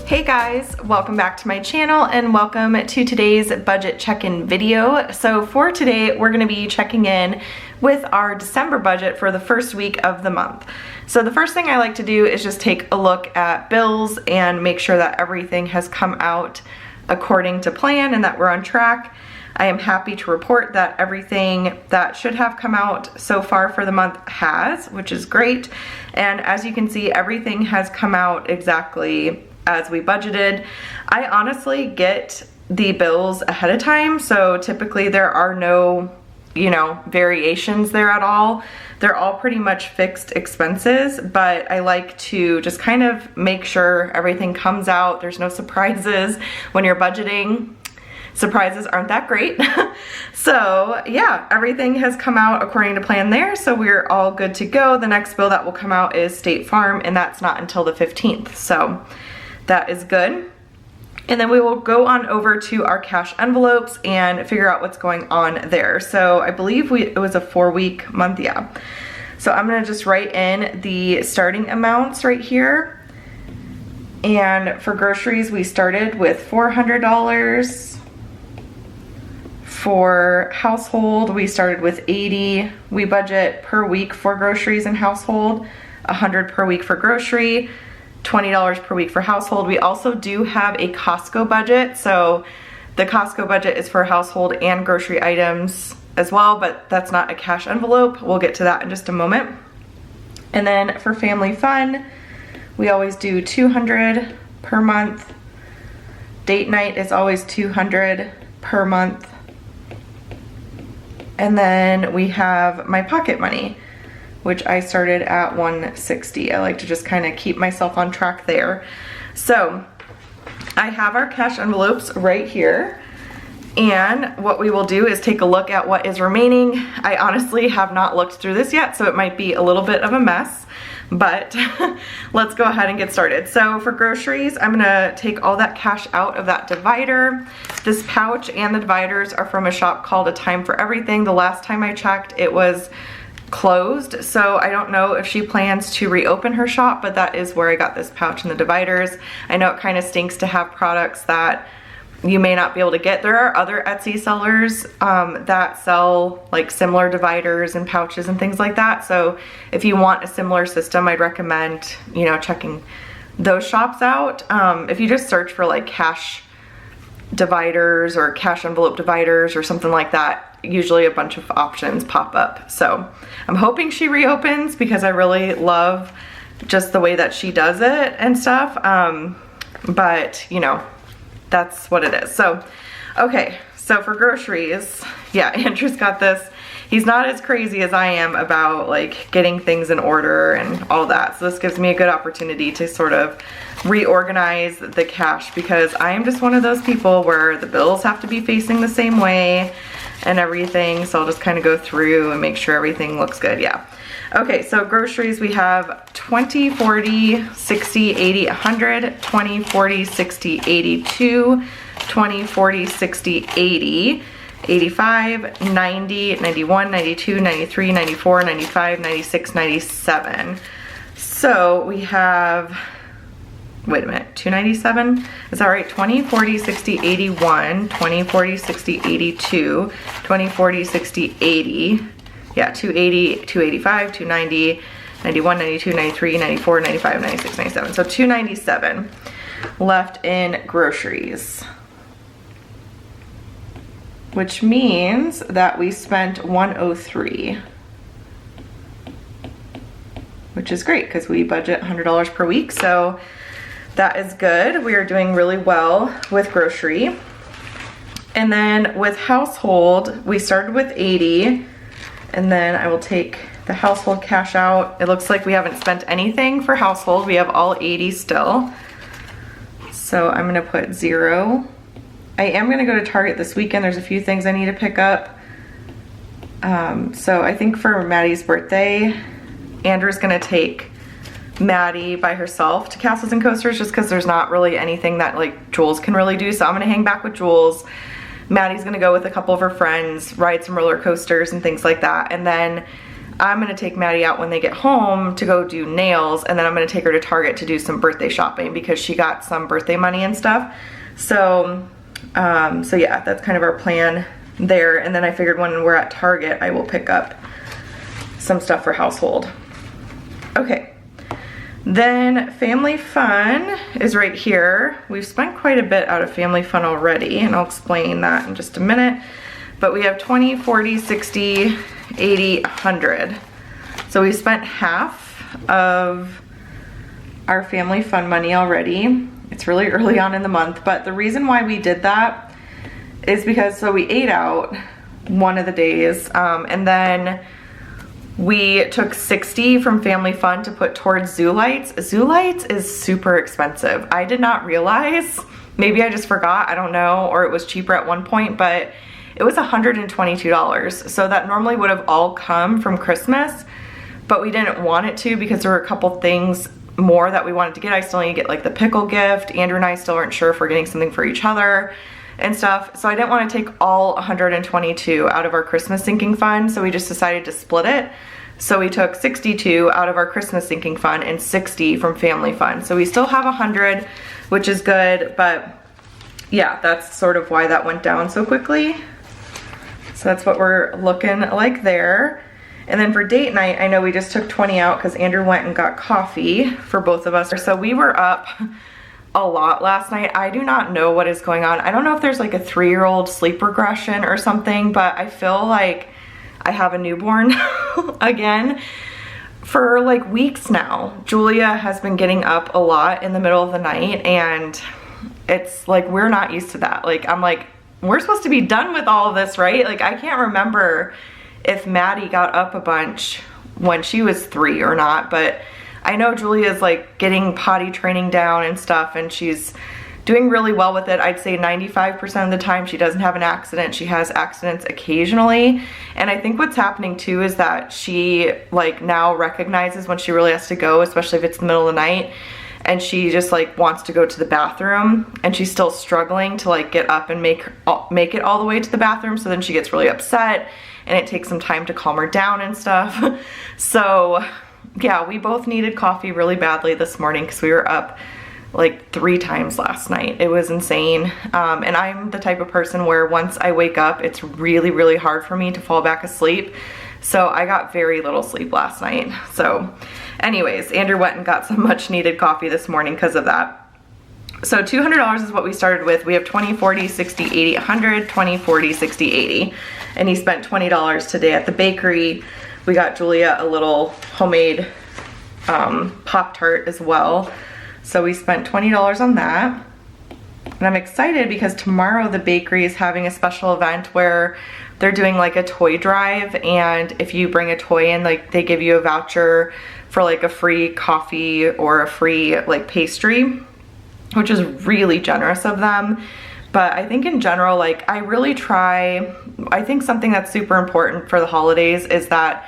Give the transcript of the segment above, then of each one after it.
Hey guys, welcome back to my channel and welcome to today's budget check-in video. So for today, we're gonna be checking in with our December budget for the first week of the month. So the first thing I like to do is just take a look at bills and make sure that everything has come out according to plan and that we're on track. I am happy to report that everything that should have come out so far for the month has, which is great. And as you can see, everything has come out exactly as we budgeted. I honestly get the bills ahead of time, so typically there are no, variations there at all. They're all pretty much fixed expenses, but I like to just kind of make sure everything comes out. There's no surprises when you're budgeting. Surprises aren't that great. So yeah, everything has come out according to plan there, so we're all good to go. The next bill that will come out is State Farm, and that's not until the 15th, so that is good. And then we will go on over to our cash envelopes and figure out what's going on there. So I believe it was a 4-week month, yeah. So I'm gonna just write in the starting amounts right here. And for groceries, we started with $400. For household, we started with $80. We budget per week for groceries and household, $100 per week for grocery, $20 per week for household. We also do have a Costco budget, so the Costco budget is for household and grocery items as well, but that's not a cash envelope. We'll get to that in just a moment. And then for family fun, we always do $200 per month. Date night is always $200 per month. And then we have my pocket money, which I started at $160. I like to just kind of keep myself on track there. So I have our cash envelopes right here. And what we will do is take a look at what is remaining. I honestly have not looked through this yet, so it might be a little bit of a mess, but let's go ahead and get started. So for groceries, I'm gonna take all that cash out of that divider. This pouch and the dividers are from a shop called A Time for Everything. The last time I checked, it was closed, so I don't know if she plans to reopen her shop, but that is where I got this pouch and the dividers. I know it kind of stinks to have products that you may not be able to get. There are other Etsy sellers that sell like similar dividers and pouches and things like that, so if you want a similar system, I'd recommend checking those shops out. If you just search for like cash dividers or cash envelope dividers or something like that, usually a bunch of options pop up. So I'm hoping she reopens because I really love just the way that she does it and stuff, but that's what it is. So okay, so for groceries, yeah, Andrew's got this. He's not as crazy as I am about like getting things in order and all that, so this gives me a good opportunity to sort of reorganize the cash, because I am just one of those people where the bills have to be facing the same way and everything, so I'll just kind of go through and make sure everything looks good. Yeah. Okay, so groceries, we have 20, 40, 60, 80, 100, 20, 40, 60, 82, 20, 40, 60, 80, 85, 90, 91, 92, 93, 94, 95, 96, 97. So we have, wait a minute, 297? Is that right? 20, 40, 60, 81, 20, 40, 60, 82, 20, 40, 60, 80. Yeah, 280, 285, 290, 91, 92, 93, 94, 95, 96, 97. So 297 left in groceries, which means that we spent 103, which is great because we budget $100 per week. So that is good. We are doing really well with grocery. And then with household, we started with 80. And then I will take the household cash out. It looks like we haven't spent anything for household. We have all 80 still. So I'm gonna put 0. I am gonna go to Target this weekend. There's a few things I need to pick up. So I think for Maddie's birthday, Andrew's gonna take Maddie by herself to Castles and Coasters just because there's not really anything that like Jules can really do. So I'm gonna hang back with Jules. Maddie's gonna go with a couple of her friends, ride some roller coasters and things like that. And then I'm gonna take Maddie out when they get home to go do nails, and then I'm gonna take her to Target to do some birthday shopping because she got some birthday money and stuff. So, so yeah, that's kind of our plan there. And then I figured when we're at Target, I will pick up some stuff for household. Okay. Then Family Fun is right here. We've spent quite a bit out of Family Fun already, and I'll explain that in just a minute. But we have 20, 40, 60, 80, 100. So we spent half of our Family Fun money already. It's really early on in the month, but the reason why we did that is because, so we ate out one of the days, and then we took 60 from Family Fun to put towards Zoo Lights. Zoo Lights is super expensive. I did not realize, maybe I just forgot, I don't know, or it was cheaper at one point, but it was $122. So that normally would have all come from Christmas, but we didn't want it to because there were a couple things more that we wanted to get. I still need to get like the pickle gift. Andrew and I still aren't sure if we're getting something for each other and stuff. So I didn't want to take all 122 out of our Christmas sinking fund, so we just decided to split it. So we took 62 out of our Christmas sinking fund and 60 from Family Fun. So we still have 100, which is good, but yeah, that's sort of why that went down so quickly. So that's what we're looking like there. And then for date night, I know we just took 20 out because Andrew went and got coffee for both of us. So we were up a lot last night. I do not know what is going on. I don't know if there's like a 3-year-old sleep regression or something, but I feel like I have a newborn again for like weeks now. Julia has been getting up a lot in the middle of the night, and it's like, we're not used to that. Like, I'm like, we're supposed to be done with all of this, right? Like, I can't remember if Maddie got up a bunch when she was 3 or not, but I know Julia's like getting potty training down and stuff, and she's doing really well with it. I'd say 95% of the time she doesn't have an accident. She has accidents occasionally, and I think what's happening too is that she like now recognizes when she really has to go, especially if it's the middle of the night, and she just like wants to go to the bathroom, and she's still struggling to like get up and make it all the way to the bathroom. So then she gets really upset, and it takes some time to calm her down and stuff. So yeah, we both needed coffee really badly this morning because we were up like 3 times last night. It was insane. And I'm the type of person where once I wake up, it's really, really hard for me to fall back asleep. So I got very little sleep last night. So anyways, Andrew went and got some much needed coffee this morning because of that. So $200 is what we started with. We have 20, 40, 60, 80, 100, 20, 40, 60, 80. And he spent $20 today at the bakery. We got Julia a little homemade Pop-Tart as well. So we spent $20 on that. And I'm excited because tomorrow the bakery is having a special event where they're doing like a toy drive, and if you bring a toy in, like they give you a voucher for like a free coffee or a free like pastry, which is really generous of them. But I think in general, like I really try, I think something that's super important for the holidays is that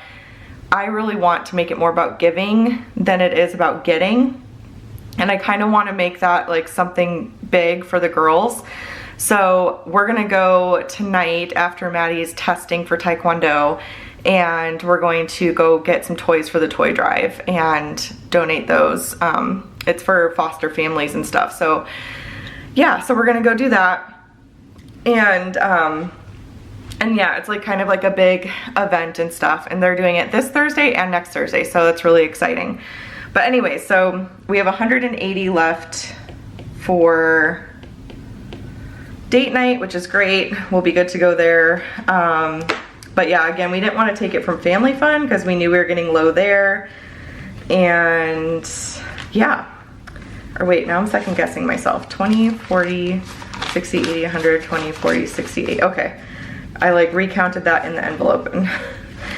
I really want to make it more about giving than it is about getting. And I kind of want to make that like something big for the girls. So we're gonna go tonight after Maddie's testing for Taekwondo, and we're going to go get some toys for the toy drive and donate those. It's for foster families and stuff. So yeah, so we're gonna go do that. And yeah, it's like kind of like a big event and stuff, and they're doing it this Thursday and next Thursday, so that's really exciting. But anyway, so we have 180 left for date night, which is great. We'll be good to go there. But yeah, again, we didn't want to take it from Family Fun because we knew we were getting low there. And yeah, or wait, now I'm second guessing myself. 20, 40, 60, 80, 100, 20, 40, 60, 80. Okay, I like recounted that in the envelope. And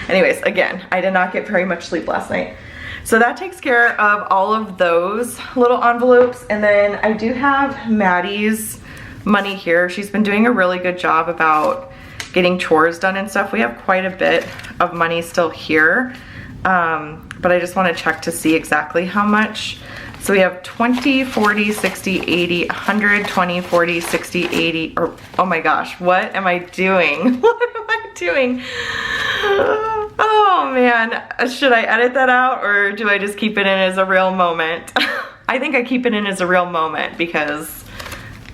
anyways, again, I did not get very much sleep last night. So that takes care of all of those little envelopes. And then I do have Maddie's money here. She's been doing a really good job about getting chores done and stuff. We have quite a bit of money still here, but I just want to check to see exactly how much. So we have 20, 40, 60, 80, 100, 20, 40, 60, 80, or oh my gosh, what am I doing? What am I doing? Oh man, should I edit that out or do I just keep it in as a real moment? I think I keep it in as a real moment because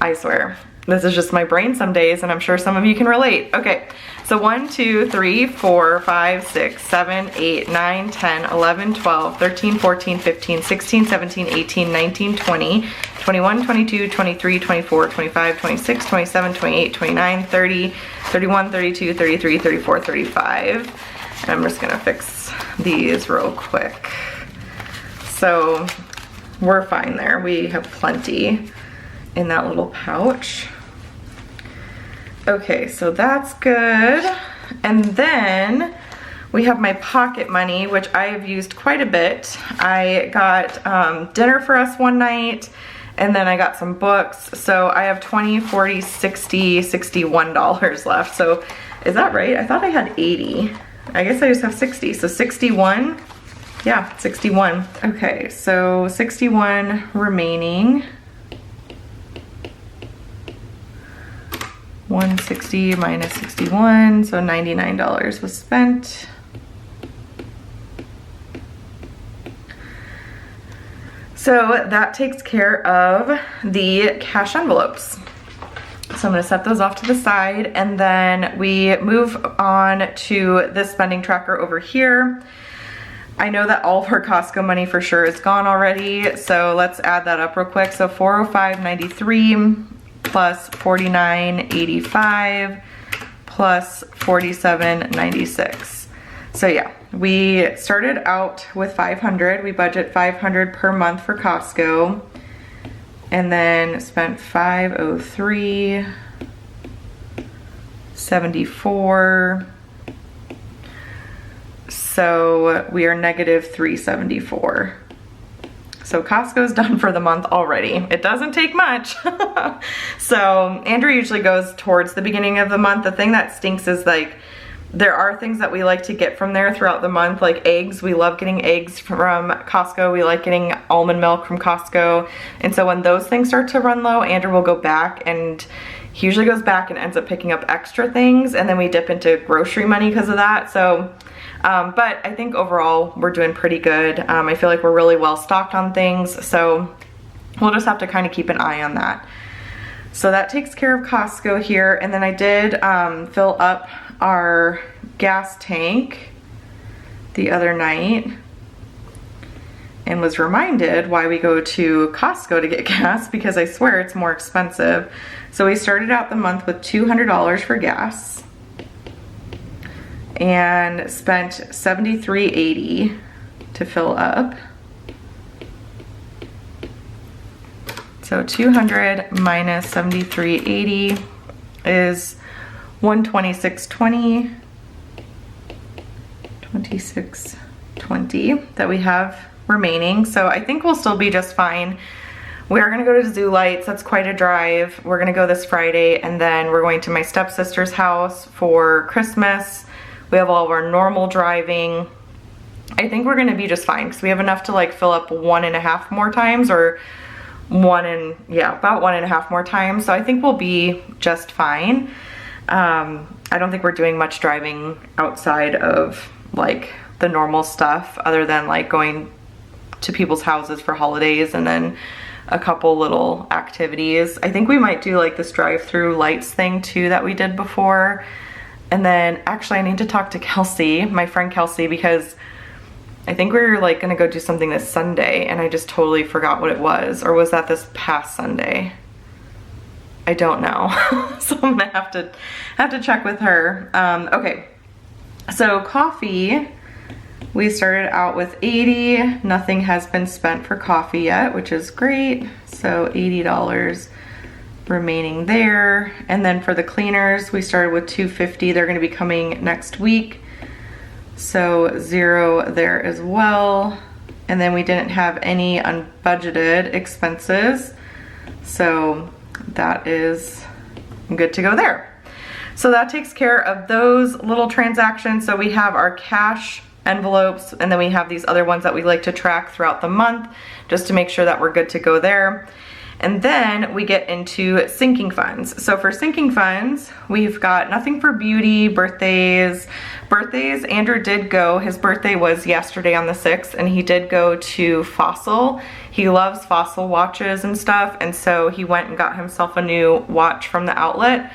I swear, this is just my brain some days and I'm sure some of you can relate. Okay, so 1, 2, 3, 4, 5, 6, 7, 8, 9, 10, 11, 12, 13, 14, 15, 16, 17, 18, 19, 20, 21, 22, 23, 24, 25, 26, 27, 28, 29, 30, 31, 32, 33, 34, 35. And I'm just gonna fix these real quick. So we're fine there. We have plenty in that little pouch. Okay, so that's good. And then we have my pocket money, which I have used quite a bit. I got dinner for us one night, and then I got some books. So I have 20, 40, 60, $61 left. So is that right? I thought I had 80. I guess I just have 60, so 61. Yeah, 61. Okay, so 61 remaining. 160 minus 61, so $99 was spent. So that takes care of the cash envelopes. So I'm gonna set those off to the side, and then we move on to this spending tracker over here. I know that all of our Costco money for sure is gone already, so let's add that up real quick. So 405.93 plus 49.85 plus 47.96. So yeah, we started out with 500. We budget 500 per month for Costco, and then spent 503.74. So we are negative 374. So Costco's done for the month already. It doesn't take much. So Andrew usually goes towards the beginning of the month. The thing that stinks is like, there are things that we like to get from there throughout the month, like eggs. We love getting eggs from Costco. We like getting almond milk from Costco. And so when those things start to run low, Andrew will go back, and he usually goes back and ends up picking up extra things, and then we dip into grocery money because of that. So, but I think overall we're doing pretty good. I feel like we're really well stocked on things, so we'll just have to kind of keep an eye on that. So that takes care of Costco here. And then I did fill up our gas tank the other night and was reminded why we go to Costco to get gas, because I swear it's more expensive. So we started out the month with $200 for gas and spent $73.80 to fill up. So 200 minus 73.80 is 126.20, 26.20 that we have remaining. So I think we'll still be just fine. We are gonna go to Zoo Lights. That's quite a drive. We're gonna go this Friday, and then we're going to my stepsister's house for Christmas. We have all of our normal driving. I think we're gonna be just fine because we have enough to like fill up 1.5 more times, or about 1.5 more times. So I think we'll be just fine. I don't think we're doing much driving outside of like the normal stuff, other than like going to people's houses for holidays and then a couple little activities. I think we might do like this drive-through lights thing too that we did before. And then actually I need to talk to Kelsey, my friend Kelsey, because I think we were like gonna go do something this Sunday and I just totally forgot what it was. Or was that this past Sunday? I don't know. So I'm gonna have to check with her. Okay, so coffee, we started out with 80. Nothing has been spent for coffee yet, which is great. So $80 remaining there. And then for the cleaners, we started with 250. They're gonna be coming next week. So 0 there as well. And then we didn't have any unbudgeted expenses. So that is good to go there. So that takes care of those little transactions. So we have our cash envelopes, and then we have these other ones that we like to track throughout the month just to make sure that we're good to go there. And then we get into sinking funds. So for sinking funds, we've got nothing for beauty, birthdays. Andrew did go, his birthday was yesterday on the 6th, and he did go to Fossil. He loves Fossil watches and stuff, and so he went and got himself a new watch from the outlet.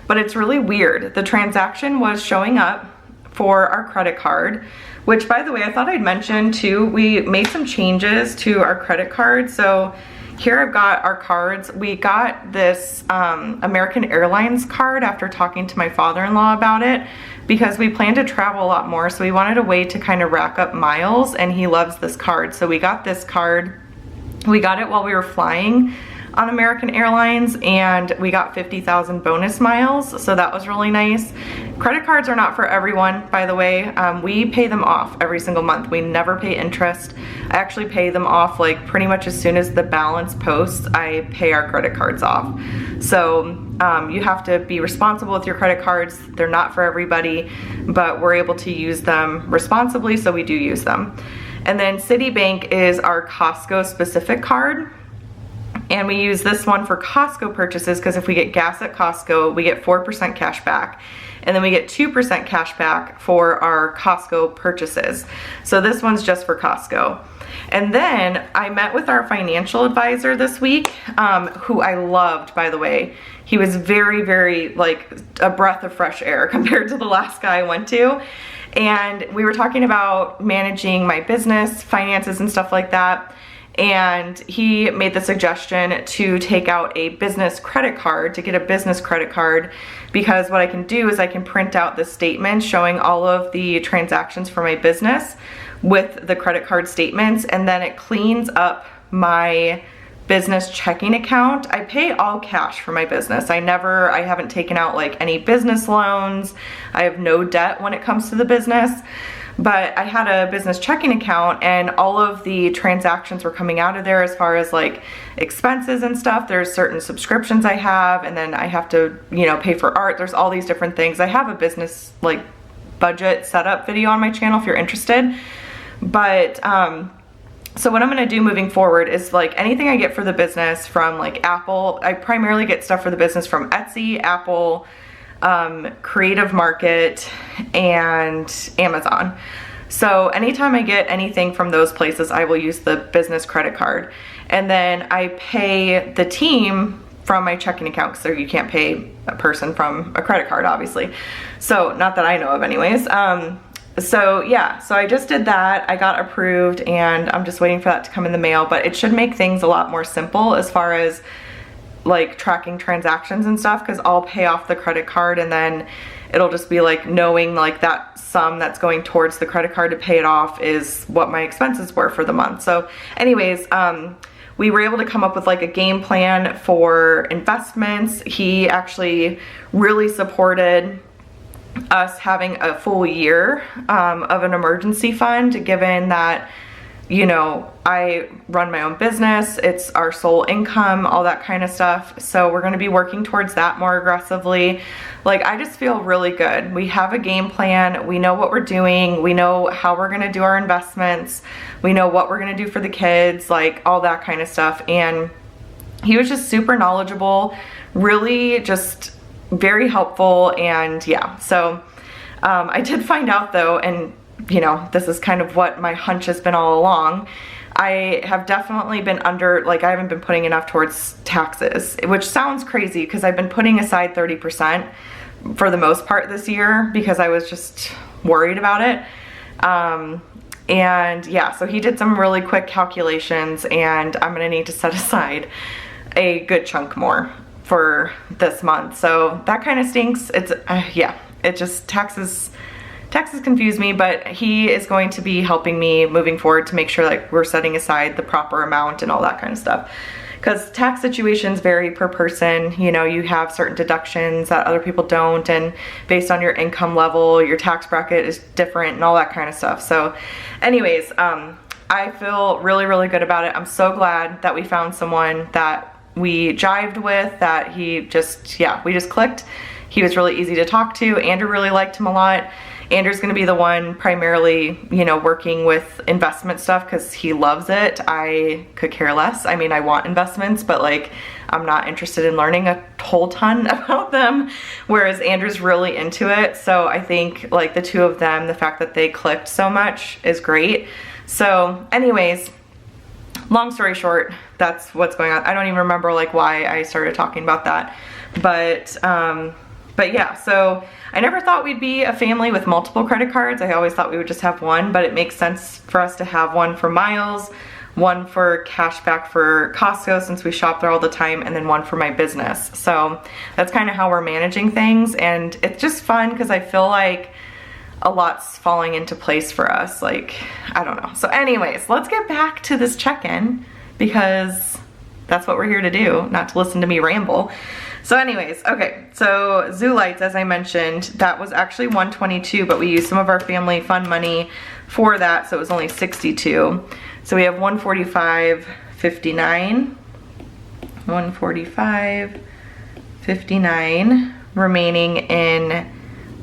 But it's really weird. The transaction was showing up for our credit card, which, by the way, I thought I'd mention too, we made some changes to our credit card. So here I've got our cards. We got this American Airlines card after talking to my father-in-law about it, because we plan to travel a lot more, so we wanted a way to kind of rack up miles, and he loves this card. So we got this card. We got it while we were flying on American Airlines, and we got 50,000 bonus miles, so that was really nice. Credit cards are not for everyone, by the way. We pay them off every single month. We never pay interest. I actually pay them off like pretty much as soon as the balance posts, I pay our credit cards off. So you have to be responsible with your credit cards. They're not for everybody, but we're able to use them responsibly, so we do use them. And then Citibank is our Costco specific card. And we use this one for Costco purchases, because if we get gas at Costco, we get 4% cash back. And then we get 2% cash back for our Costco purchases. So this one's just for Costco. And then I met with our financial advisor this week, who I loved, by the way. He was very, very like a breath of fresh air compared to the last guy I went to. And we were talking about managing my business, finances and stuff like that. And he made the suggestion to take out a business credit card, to get a business credit card, because what I can do is I can print out the statement showing all of the transactions for my business with the credit card statements, and then it cleans up my business checking account. I pay all cash for my business. I haven't taken out like any business loans. I have no debt when it comes to the business. But I had a business checking account, and all of the transactions were coming out of there as far as like expenses and stuff. There's certain subscriptions I have, and then I have to, you know, pay for art. There's all these different things. I have a business like budget setup video on my channel if you're interested. But so what I'm gonna do moving forward is like anything I get for the business from like Apple, I primarily get stuff for the business from Etsy, Apple, Creative Market, and Amazon. So anytime I get anything from those places, I will use the business credit card. And then I pay the team from my checking account, so you can't pay a person from a credit card, obviously. So not that I know of anyways. So yeah, so I just did that. I got approved, and I'm just waiting for that to come in the mail, but it should make things a lot more simple as far as like tracking transactions and stuff, because I'll pay off the credit card, and then it'll just be like knowing like that sum that's going towards the credit card to pay it off is what my expenses were for the month. So anyways, we were able to come up with like a game plan for investments. He actually really supported us having a full year of an emergency fund, given that, you know, I run my own business, it's our sole income, all that kind of stuff. So we're gonna be working towards that more aggressively. Like, I just feel really good. We have a game plan, we know what we're doing, we know how we're gonna do our investments, we know what we're gonna do for the kids, like all that kind of stuff. And he was just super knowledgeable, really just very helpful. And yeah, so I did find out though, and you know, this is kind of what my hunch has been all along, I have definitely been under, like I haven't been putting enough towards taxes, which sounds crazy because I've been putting aside 30% for the most part this year because I was just worried about it. And yeah, so he did some really quick calculations, and I'm gonna need to set aside a good chunk more for this month. So that kind of stinks. It's, yeah, it just, taxes confuse me, but he is going to be helping me moving forward to make sure like we're setting aside the proper amount and all that kind of stuff. Because tax situations vary per person. You know, you have certain deductions that other people don't, and based on your income level, your tax bracket is different and all that kind of stuff. So anyways, I feel really, really good about it. I'm so glad that we found someone that we jived with, that he just, yeah, we just clicked. He was really easy to talk to. Andrew really liked him a lot. Andrew's gonna be the one primarily, you know, working with investment stuff because he loves it. I could care less. I mean, I want investments, but like, I'm not interested in learning a whole ton about them, whereas Andrew's really into it. So I think like the two of them, the fact that they clicked so much is great. So anyways, long story short, that's what's going on. I don't even remember like why I started talking about that, but yeah, so I never thought we'd be a family with multiple credit cards. I always thought we would just have one, but it makes sense for us to have one for miles, one for cash back for Costco since we shop there all the time, and then one for my business. So that's kind of how we're managing things, and it's just fun because I feel like a lot's falling into place for us. Like, I don't know. So anyways, let's get back to this check-in because that's what we're here to do, not to listen to me ramble. So anyways, okay, so zoo lights, as I mentioned, that was actually $122, but we used some of our family fund money for that, so it was only $62. So we have $145.59, $145.59 remaining in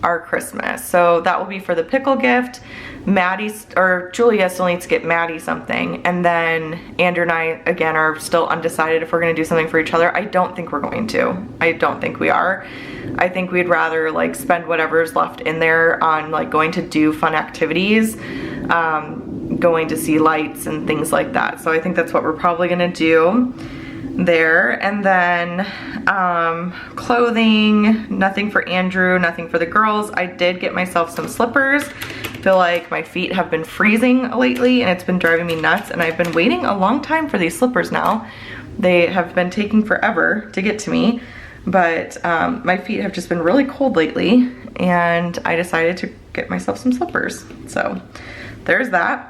our Christmas. So that will be for the pickle gift. Julia still needs to get Maddie something, and then Andrew and I again are still undecided if we're gonna do something for each other. I don't think we're going to. I don't think we are. I think we'd rather like spend whatever's left in there on like going to do fun activities, going to see lights and things like that. So I think that's what we're probably gonna do there. And then clothing, nothing for Andrew, nothing for the girls. I did get myself some slippers. I feel like my feet have been freezing lately and it's been driving me nuts, and I've been waiting a long time for these slippers now. They have been taking forever to get to me, but my feet have just been really cold lately, and I decided to get myself some slippers. So there's that.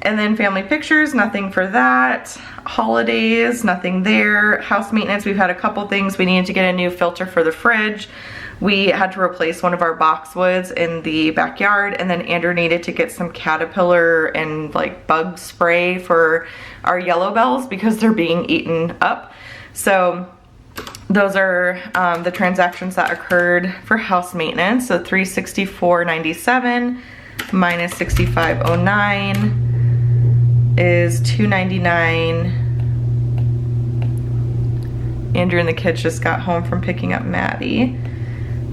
And then family pictures, nothing for that. Holidays, nothing there. House maintenance, we've had a couple things. We needed to get a new filter for the fridge. We had to replace one of our boxwoods in the backyard, and then Andrew needed to get some caterpillar and like bug spray for our yellow bells because they're being eaten up. So those are the transactions that occurred for house maintenance. So $364.97 minus $65.09 is $299. Andrew and the kids just got home from picking up Maddie.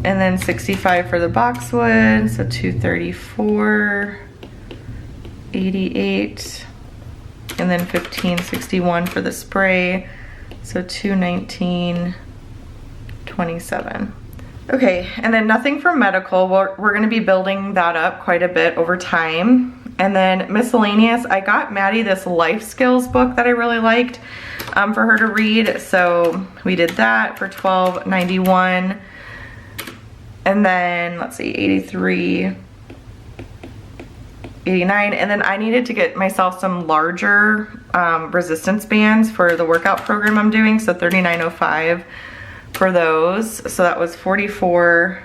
And then 65 for the boxwood, so 234.88. And then 1561 for the spray, so 219.27. Okay, and then nothing for medical. We're gonna be building that up quite a bit over time. And then miscellaneous, I got Maddie this life skills book that I really liked for her to read. So we did that for $12.91. And then let's see, $83.89. And then I needed to get myself some larger resistance bands for the workout program I'm doing. So $39.05 for those. So that was $44.84.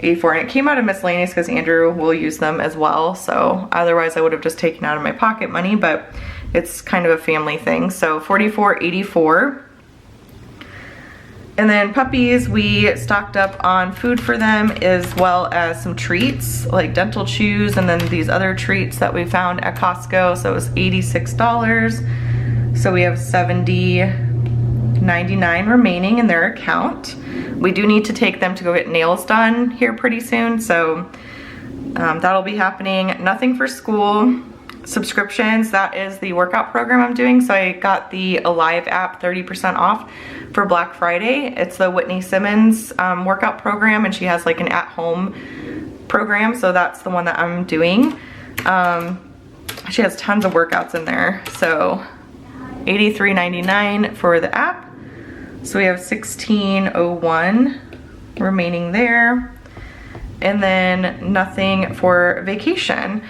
And it came out of miscellaneous because Andrew will use them as well. So otherwise I would have just taken out of my pocket money, but it's kind of a family thing. So $44.84. And then puppies, we stocked up on food for them as well as some treats like dental chews and then these other treats that we found at Costco. So it was $86. So we have $70.99 remaining in their account. We do need to take them to go get nails done here pretty soon. So that'll be happening. Nothing for school. Subscriptions, that is the workout program I'm doing. So I got the Alive app 30% off for Black Friday. It's the Whitney Simmons workout program, and she has like an at-home program, so that's the one that I'm doing. She has tons of workouts in there. So $83.99 for the app. So we have $16.01 remaining there. And then nothing for vacation.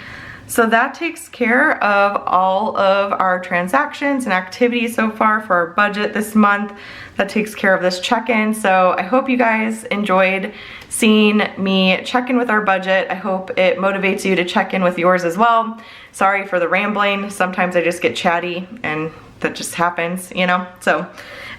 So that takes care of all of our transactions and activities so far for our budget this month. That takes care of this check-in. So I hope you guys enjoyed seeing me check in with our budget. I hope it motivates you to check in with yours as well. Sorry for the rambling. Sometimes I just get chatty and that just happens, you know? So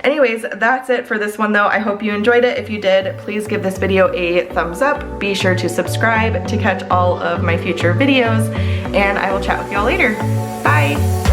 anyways, that's it for this one though. I hope you enjoyed it. If you did, please give this video a thumbs up. Be sure to subscribe to catch all of my future videos, and I will chat with y'all later. Bye.